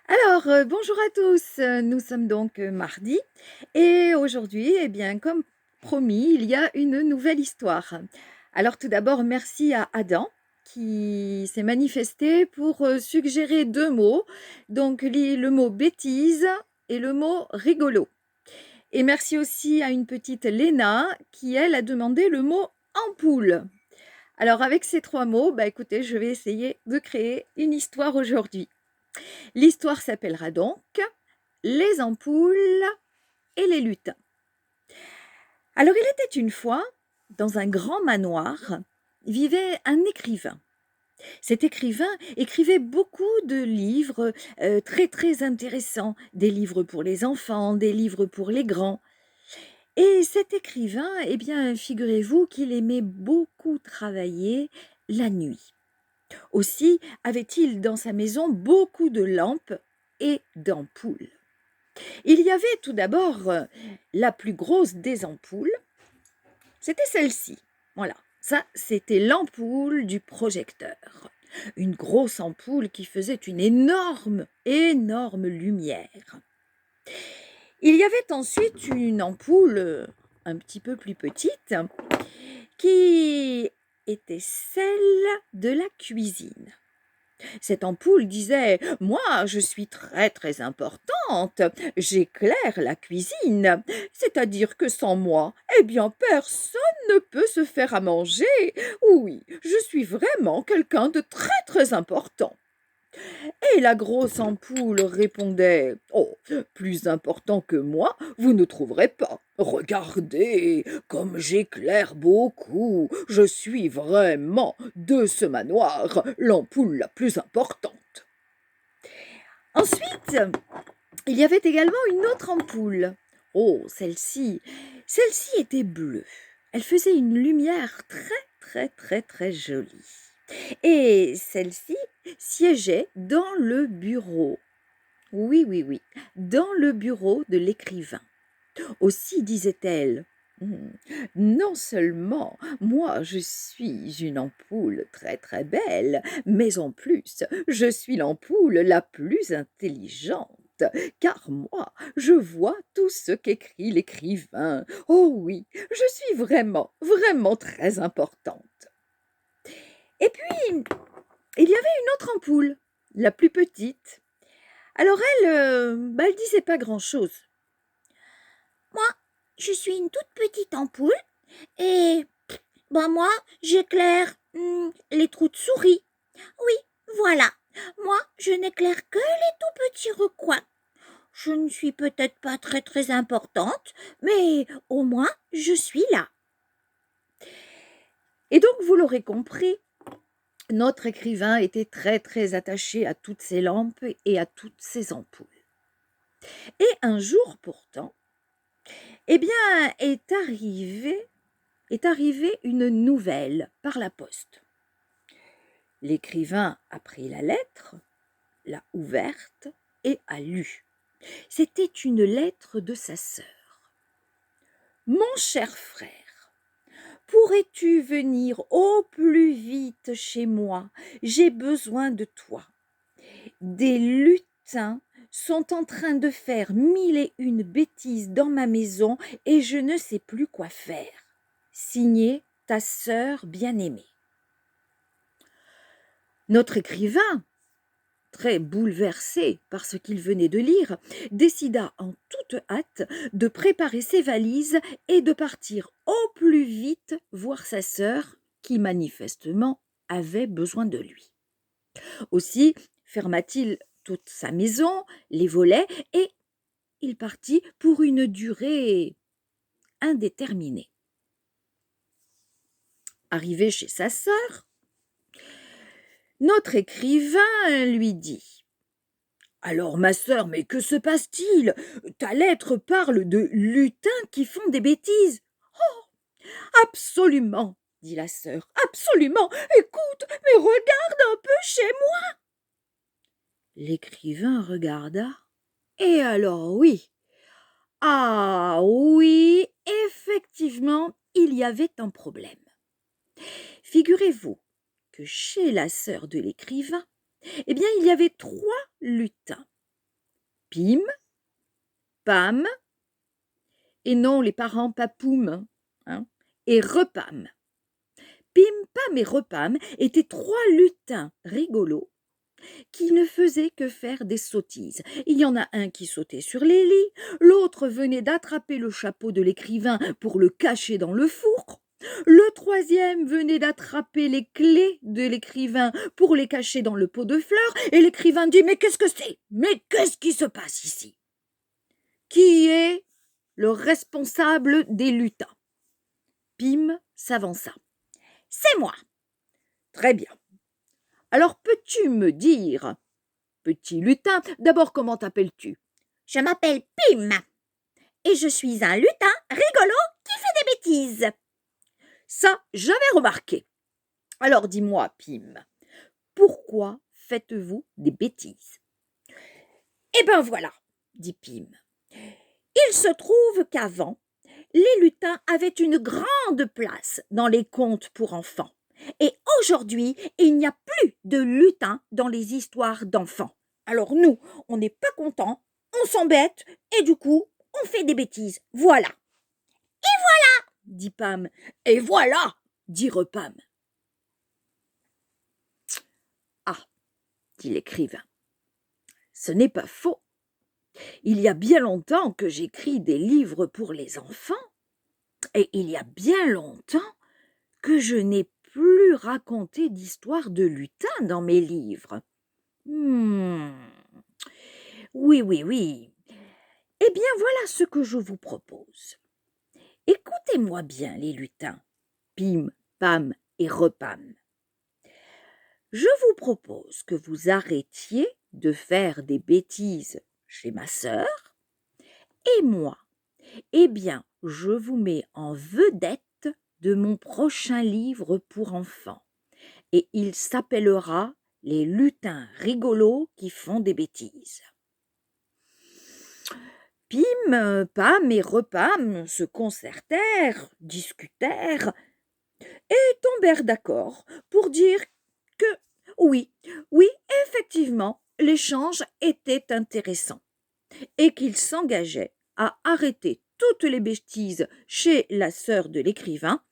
Bonjour à tous. Nous sommes donc mardi et aujourd'hui, eh bien, comme promis, il y a une nouvelle histoire. Alors tout d'abord, merci à Adam qui s'est manifesté pour suggérer 2 mots, donc le mot bêtise et le mot rigolo. Et merci aussi à une petite Léna qui, elle, a demandé le mot ampoule. Alors avec ces 3 mots, bah écoutez, je vais essayer de créer une histoire aujourd'hui. L'histoire s'appellera donc Les ampoules et les lutins. Alors il était une fois, dans un grand manoir, vivait un écrivain. Cet écrivain écrivait beaucoup de livres très très intéressants, des livres pour les enfants, des livres pour les grands. Et cet écrivain, eh bien, figurez-vous qu'il aimait beaucoup travailler la nuit. Aussi avait-il dans sa maison beaucoup de lampes et d'ampoules. Il y avait tout d'abord la plus grosse des ampoules, c'était celle-ci. Voilà, ça c'était l'ampoule du projecteur. Une grosse ampoule qui faisait une énorme, énorme lumière. Il y avait ensuite une ampoule un petit peu plus petite qui était celle de la cuisine. Cette ampoule disait: «Moi, je suis très, très importante. J'éclaire la cuisine. C'est-à-dire que sans moi, eh bien, personne ne peut se faire à manger. Oui, je suis vraiment quelqu'un de très, très important.» Et la grosse ampoule répondait: «Oh, plus important que moi, vous ne trouverez pas. Regardez, comme j'éclaire beaucoup, je suis vraiment, de ce manoir, l'ampoule la plus importante.» Ensuite, il y avait également une autre ampoule. Oh, celle-ci était bleue. Elle faisait une lumière très, très, très, très jolie. Et celle-ci siégeait dans le bureau. Oui, oui, oui, dans le bureau de l'écrivain. Aussi disait-elle: «Mmh, non seulement moi je suis une ampoule très très belle, mais en plus je suis l'ampoule la plus intelligente, car moi je vois tout ce qu'écrit l'écrivain. Oh oui, je suis vraiment, vraiment très importante.» Et puis, il y avait une autre ampoule, la plus petite. Alors elle, elle disait pas grand-chose. «Moi, je suis une toute petite ampoule et moi, j'éclaire les trous de souris. Oui, voilà. Moi, je n'éclaire que les tout petits recoins. Je ne suis peut-être pas très très importante, mais au moins, je suis là.» Et donc, vous l'aurez compris, notre écrivain était très très attaché à toutes ces lampes et à toutes ces ampoules. Et un jour pourtant, eh bien, est arrivée une nouvelle par la poste. L'écrivain a pris la lettre, l'a ouverte et a lu. C'était une lettre de sa sœur. «Mon cher frère, pourrais-tu venir au plus vite chez moi? J'ai besoin de toi. Des lutins sont en train de faire 1001 bêtises dans ma maison et je ne sais plus quoi faire. Signé ta sœur bien-aimée.» Notre écrivain, très bouleversé par ce qu'il venait de lire, décida en toute hâte de préparer ses valises et de partir au plus vite voir sa sœur qui manifestement avait besoin de lui. Aussi ferma-t-il toute sa maison, les volets, et il partit pour une durée indéterminée. Arrivé chez sa sœur, notre écrivain lui dit: «Alors ma sœur, mais que se passe-t-il? Ta lettre parle de lutins qui font des bêtises.» «Absolument», dit la sœur, «absolument. Écoute, mais regarde un peu chez moi.» L'écrivain regarda, et alors oui, ah oui, effectivement, il y avait un problème. Figurez-vous que chez la sœur de l'écrivain, eh bien, il y avait 3 lutins. Pim, Pam, et non les parents Papoum, hein, et Repam. Pim, Pam et Repam étaient 3 lutins rigolos qui ne faisaient que faire des sottises. Il y en a un qui sautait sur les lits, l'autre venait d'attraper le chapeau de l'écrivain pour le cacher dans le four, le troisième venait d'attraper les clés de l'écrivain pour les cacher dans le pot de fleurs, et l'écrivain dit « Mais qu'est-ce que c'est? Mais qu'est-ce qui se passe ici ?» Qui est le responsable des lutins? Pim s'avança. « C'est moi. » Très bien. Alors peux-tu me dire, petit lutin, d'abord comment t'appelles-tu? Je m'appelle Pim et je suis un lutin rigolo qui fait des bêtises. Ça, j'avais remarqué. Alors dis-moi, Pim, pourquoi faites-vous des bêtises? Eh ben voilà, dit Pim. Il se trouve qu'avant, les lutins avaient une grande place dans les contes pour enfants. Et aujourd'hui, il n'y a plus de lutins dans les histoires d'enfants. Alors nous, on n'est pas contents, on s'embête et du coup, on fait des bêtises. Voilà. Et voilà, dit Pam. Et voilà, dit Repam. Ah, dit l'écrivain, ce n'est pas faux. Il y a bien longtemps que j'écris des livres pour les enfants, et il y a bien longtemps que je n'ai plus raconté d'histoires de lutins dans mes livres. Oui, oui, oui. Eh bien, voilà ce que je vous propose. Écoutez-moi bien, les lutins, Pim, Pam et Repam. Je vous propose que vous arrêtiez de faire des bêtises chez ma sœur, et moi, eh bien, je vous mets en vedette de mon prochain livre pour enfants, et il s'appellera « Les lutins rigolos qui font des bêtises ». Pim, Pam et Repam se concertèrent, discutèrent et tombèrent d'accord pour dire que oui, effectivement, l'échange était intéressant et qu'ils s'engageaient à arrêter toutes les bêtises chez la sœur de l'écrivain,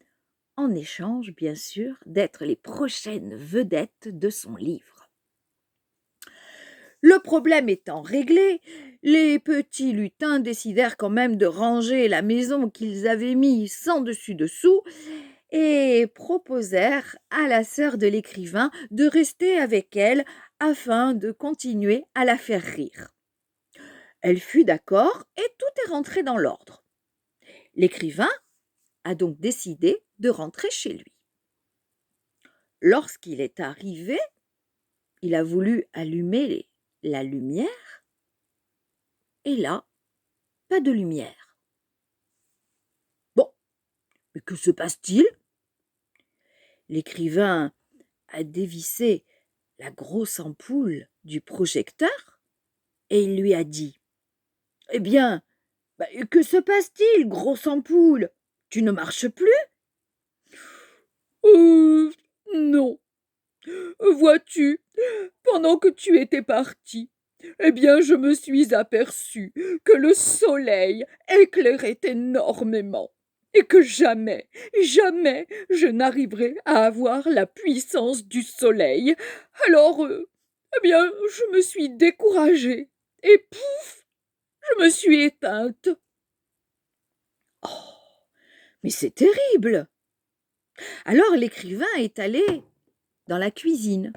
en échange, bien sûr, d'être les prochaines vedettes de son livre. Le problème étant réglé, les petits lutins décidèrent quand même de ranger la maison qu'ils avaient mis sans dessus-dessous et proposèrent à la sœur de l'écrivain de rester avec elle afin de continuer à la faire rire. Elle fut d'accord et tout est rentré dans l'ordre. L'écrivain a donc décidé de rentrer chez lui. Lorsqu'il est arrivé, il a voulu allumer la lumière et là, pas de lumière. Bon, mais que se passe-t-il? L'écrivain a dévissé la grosse ampoule du projecteur et il lui a dit « Eh bien, que se passe-t-il, grosse ampoule? Tu ne marches plus ?»« Non. Vois-tu, pendant que tu étais parti, eh bien, je me suis aperçu que le soleil éclairait énormément et que jamais je n'arriverai à avoir la puissance du soleil. Alors, eh bien, je me suis découragée et pouf, je me suis éteinte. » Oh, mais c'est terrible! Alors l'écrivain est allé dans la cuisine.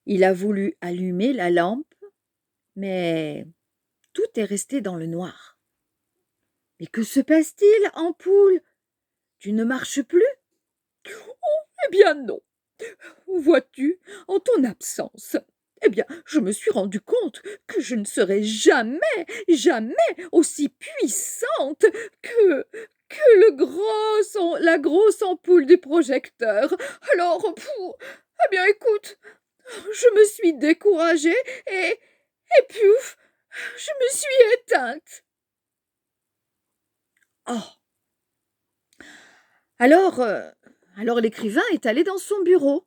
Il a voulu allumer la lampe, mais tout est resté dans le noir. « Mais que se passe-t-il, ampoule? Tu ne marches plus ?»« Oh, eh bien non. Vois-tu, en ton absence, eh bien, je me suis rendu compte que je ne serai jamais aussi puissante que la grosse ampoule du projecteur. Alors, eh bien, écoute, je me suis découragée et pouf, je me suis éteinte. » Oh! Alors l'écrivain est allé dans son bureau.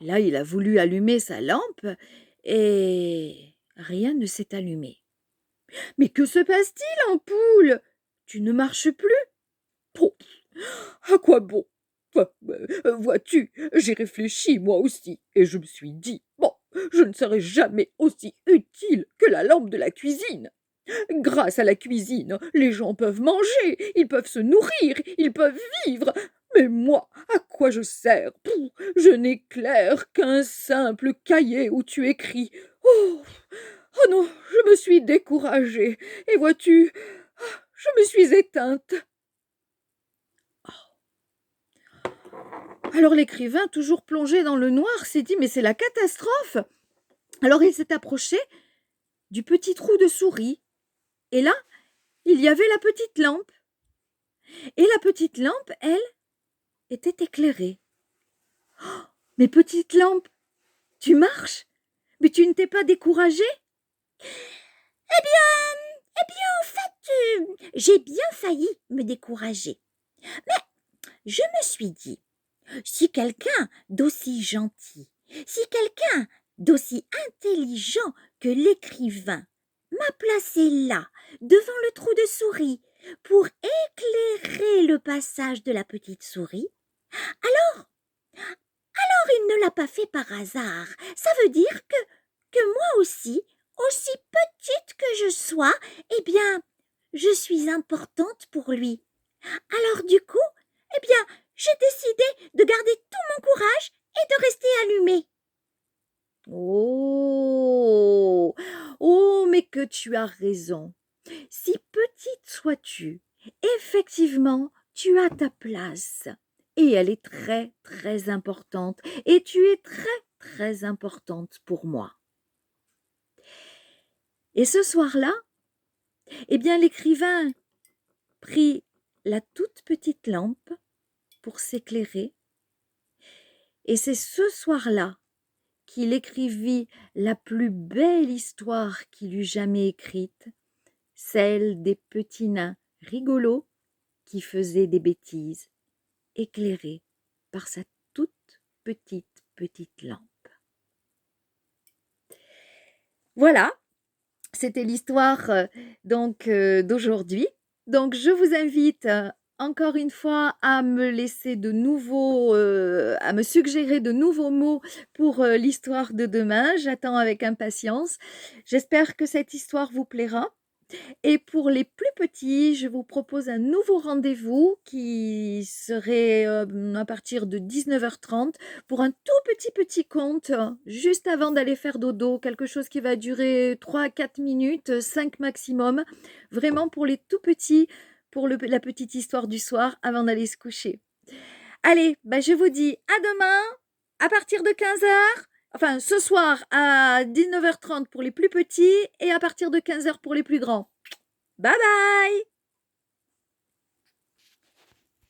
Là, il a voulu allumer sa lampe et rien ne s'est allumé. Mais que se passe-t-il, ampoule? Tu ne marches plus? Oh, à quoi bon? Vois-tu, j'ai réfléchi moi aussi, et je me suis dit, bon, je ne serai jamais aussi utile que la lampe de la cuisine. Grâce à la cuisine, les gens peuvent manger, ils peuvent se nourrir, ils peuvent vivre. Mais moi, à quoi je sers? Pouh, je n'éclaire qu'un simple cahier où tu écris. Oh, oh non, je me suis découragée. Et vois-tu, je me suis éteinte. Alors l'écrivain, toujours plongé dans le noir, s'est dit: «Mais c'est la catastrophe!» Alors il s'est approché du petit trou de souris et là, il y avait la petite lampe. Et la petite lampe, elle, était éclairée. «Oh, mais petite lampe, tu marches? Mais tu ne t'es pas découragée?» En fait, j'ai bien failli me décourager. Mais je me suis dit, si quelqu'un d'aussi gentil, si quelqu'un d'aussi intelligent que l'écrivain m'a placé là, devant le trou de souris, pour éclairer le passage de la petite souris, alors il ne l'a pas fait par hasard. Ça veut dire que moi aussi petite que je sois, eh bien, je suis importante pour lui. Alors du coup, eh bien, j'ai décidé de garder tout mon courage et de rester allumée. Oh! Oh, mais que tu as raison. Si petite sois-tu, effectivement, tu as ta place. Et elle est très, très importante. Et tu es très, très importante pour moi. Et ce soir-là, eh bien, l'écrivain prit la toute petite lampe pour s'éclairer. Et c'est ce soir-là qu'il écrivit la plus belle histoire qu'il eût jamais écrite, celle des petits nains rigolos qui faisaient des bêtises, éclairés par sa toute petite lampe. Voilà, c'était l'histoire d'aujourd'hui. Donc je vous invite encore une fois à me laisser à me suggérer de nouveaux mots pour l'histoire de demain. J'attends avec impatience. J'espère que cette histoire vous plaira. Et pour les plus petits, je vous propose un nouveau rendez-vous qui serait à partir de 19h30 pour un tout petit conte, juste avant d'aller faire dodo, quelque chose qui va durer 3 à 4 minutes, 5 maximum, vraiment pour les tout petits, pour la petite histoire du soir avant d'aller se coucher. Allez, bah je vous dis à demain, à partir de 15h. Enfin, ce soir à 19h30 pour les plus petits et à partir de 15h pour les plus grands. Bye bye!